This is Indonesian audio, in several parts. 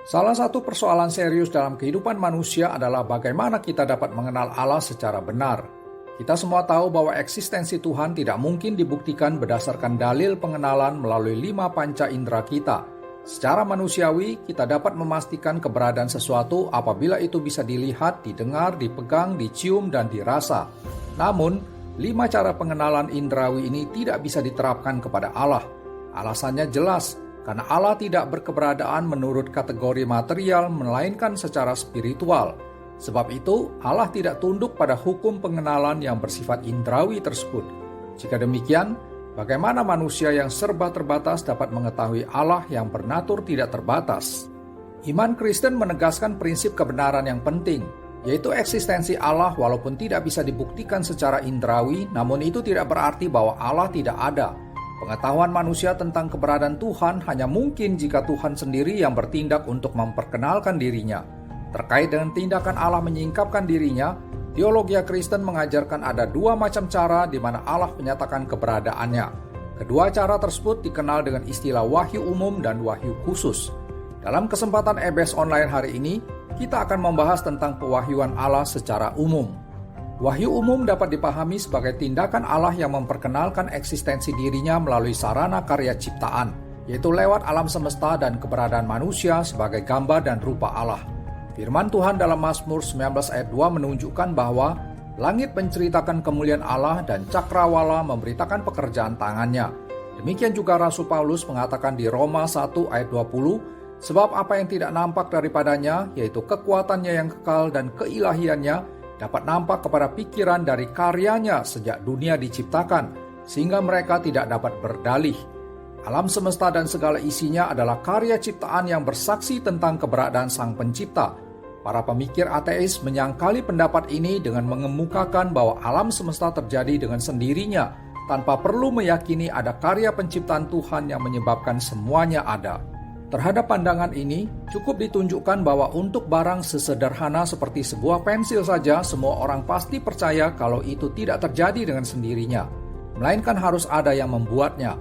Salah satu persoalan serius dalam kehidupan manusia adalah bagaimana kita dapat mengenal Allah secara benar. Kita semua tahu bahwa eksistensi Tuhan tidak mungkin dibuktikan berdasarkan dalil pengenalan melalui 5 panca indera kita. Secara manusiawi, kita dapat memastikan keberadaan sesuatu apabila itu bisa dilihat, didengar, dipegang, dicium, dan dirasa. Namun, 5 cara pengenalan indrawi ini tidak bisa diterapkan kepada Allah. Alasannya jelas, karena Allah tidak berkeberadaan menurut kategori material melainkan secara spiritual. Sebab itu, Allah tidak tunduk pada hukum pengenalan yang bersifat indrawi tersebut. Jika demikian, bagaimana manusia yang serba terbatas dapat mengetahui Allah yang bernatur tidak terbatas? Iman Kristen menegaskan prinsip kebenaran yang penting, yaitu eksistensi Allah walaupun tidak bisa dibuktikan secara indrawi, namun itu tidak berarti bahwa Allah tidak ada. Pengetahuan manusia tentang keberadaan Tuhan hanya mungkin jika Tuhan sendiri yang bertindak untuk memperkenalkan dirinya. Terkait dengan tindakan Allah menyingkapkan dirinya, teologi Kristen mengajarkan ada 2 macam cara di mana Allah menyatakan keberadaannya. Kedua cara tersebut dikenal dengan istilah wahyu umum dan wahyu khusus. Dalam kesempatan EBS Online hari ini, kita akan membahas tentang pewahyuan Allah secara umum. Wahyu umum dapat dipahami sebagai tindakan Allah yang memperkenalkan eksistensi dirinya melalui sarana karya ciptaan, yaitu lewat alam semesta dan keberadaan manusia sebagai gambar dan rupa Allah. Firman Tuhan dalam Mazmur 19 ayat 2 menunjukkan bahwa langit menceritakan kemuliaan Allah dan cakrawala memberitakan pekerjaan tangannya. Demikian juga Rasul Paulus mengatakan di Roma 1 ayat 20, sebab apa yang tidak nampak daripadanya, yaitu kekuatannya yang kekal dan keilahiannya, dapat nampak kepada pikiran dari karyanya sejak dunia diciptakan, sehingga mereka tidak dapat berdalih. Alam semesta dan segala isinya adalah karya ciptaan yang bersaksi tentang keberadaan Sang Pencipta. Para pemikir ateis menyangkali pendapat ini dengan mengemukakan bahwa alam semesta terjadi dengan sendirinya, tanpa perlu meyakini ada karya penciptaan Tuhan yang menyebabkan semuanya ada. Terhadap pandangan ini, cukup ditunjukkan bahwa untuk barang sesederhana seperti sebuah pensil saja, semua orang pasti percaya kalau itu tidak terjadi dengan sendirinya, melainkan harus ada yang membuatnya.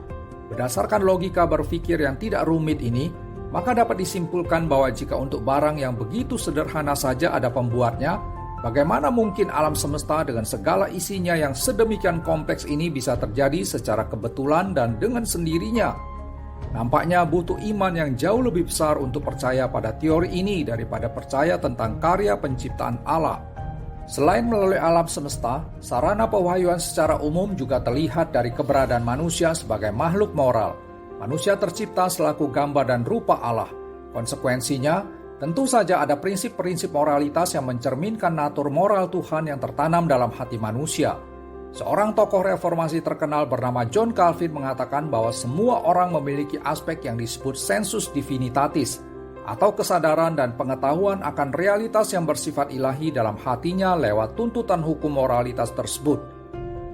Berdasarkan logika berpikir yang tidak rumit ini, maka dapat disimpulkan bahwa jika untuk barang yang begitu sederhana saja ada pembuatnya, bagaimana mungkin alam semesta dengan segala isinya yang sedemikian kompleks ini bisa terjadi secara kebetulan dan dengan sendirinya? Nampaknya butuh iman yang jauh lebih besar untuk percaya pada teori ini daripada percaya tentang karya penciptaan Allah. Selain melalui alam semesta, sarana pewahyuan secara umum juga terlihat dari keberadaan manusia sebagai makhluk moral. Manusia tercipta selaku gambar dan rupa Allah. Konsekuensinya, tentu saja ada prinsip-prinsip moralitas yang mencerminkan natur moral Tuhan yang tertanam dalam hati manusia. Seorang tokoh reformasi terkenal bernama John Calvin mengatakan bahwa semua orang memiliki aspek yang disebut sensus divinitatis, atau kesadaran dan pengetahuan akan realitas yang bersifat ilahi dalam hatinya lewat tuntutan hukum moralitas tersebut.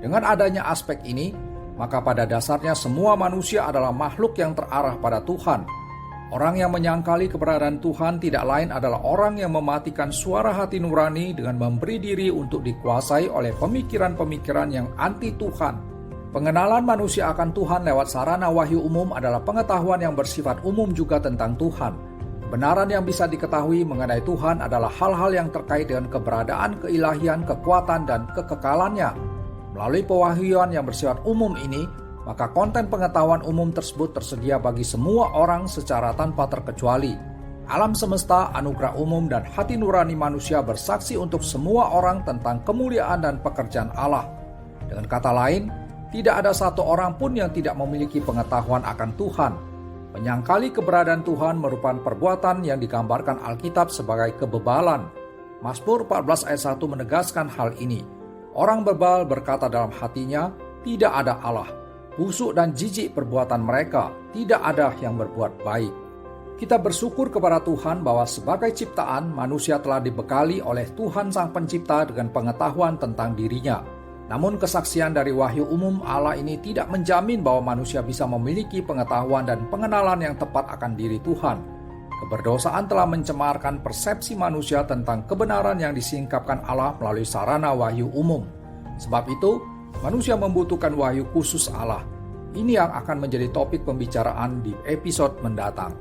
Dengan adanya aspek ini, maka pada dasarnya semua manusia adalah makhluk yang terarah pada Tuhan. Orang yang menyangkali keberadaan Tuhan tidak lain adalah orang yang mematikan suara hati nurani dengan memberi diri untuk dikuasai oleh pemikiran-pemikiran yang anti Tuhan. Pengenalan manusia akan Tuhan lewat sarana wahyu umum adalah pengetahuan yang bersifat umum juga tentang Tuhan. Kebenaran yang bisa diketahui mengenai Tuhan adalah hal-hal yang terkait dengan keberadaan, keilahian, kekuatan, dan kekekalannya. Melalui pewahyuan yang bersifat umum ini, maka konten pengetahuan umum tersebut tersedia bagi semua orang secara tanpa terkecuali. Alam semesta, anugerah umum, dan hati nurani manusia bersaksi untuk semua orang tentang kemuliaan dan pekerjaan Allah. Dengan kata lain, tidak ada satu orang pun yang tidak memiliki pengetahuan akan Tuhan. Menyangkali keberadaan Tuhan merupakan perbuatan yang digambarkan Alkitab sebagai kebebalan. Mazmur 14 ayat 1 menegaskan hal ini. Orang bebal berkata dalam hatinya, tidak ada Allah. Busuk dan jijik perbuatan mereka, tidak ada yang berbuat baik. Kita bersyukur kepada Tuhan bahwa sebagai ciptaan, manusia telah dibekali oleh Tuhan Sang Pencipta dengan pengetahuan tentang dirinya. Namun kesaksian dari wahyu umum Allah ini tidak menjamin bahwa manusia bisa memiliki pengetahuan dan pengenalan yang tepat akan diri Tuhan. Keberdosaan telah mencemarkan persepsi manusia tentang kebenaran yang disingkapkan Allah melalui sarana wahyu umum. Sebab itu, manusia membutuhkan wahyu khusus Allah. Ini yang akan menjadi topik pembicaraan di episode mendatang.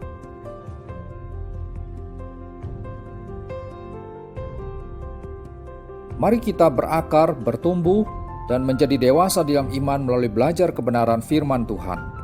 Mari kita berakar, bertumbuh, dan menjadi dewasa dalam iman melalui belajar kebenaran firman Tuhan.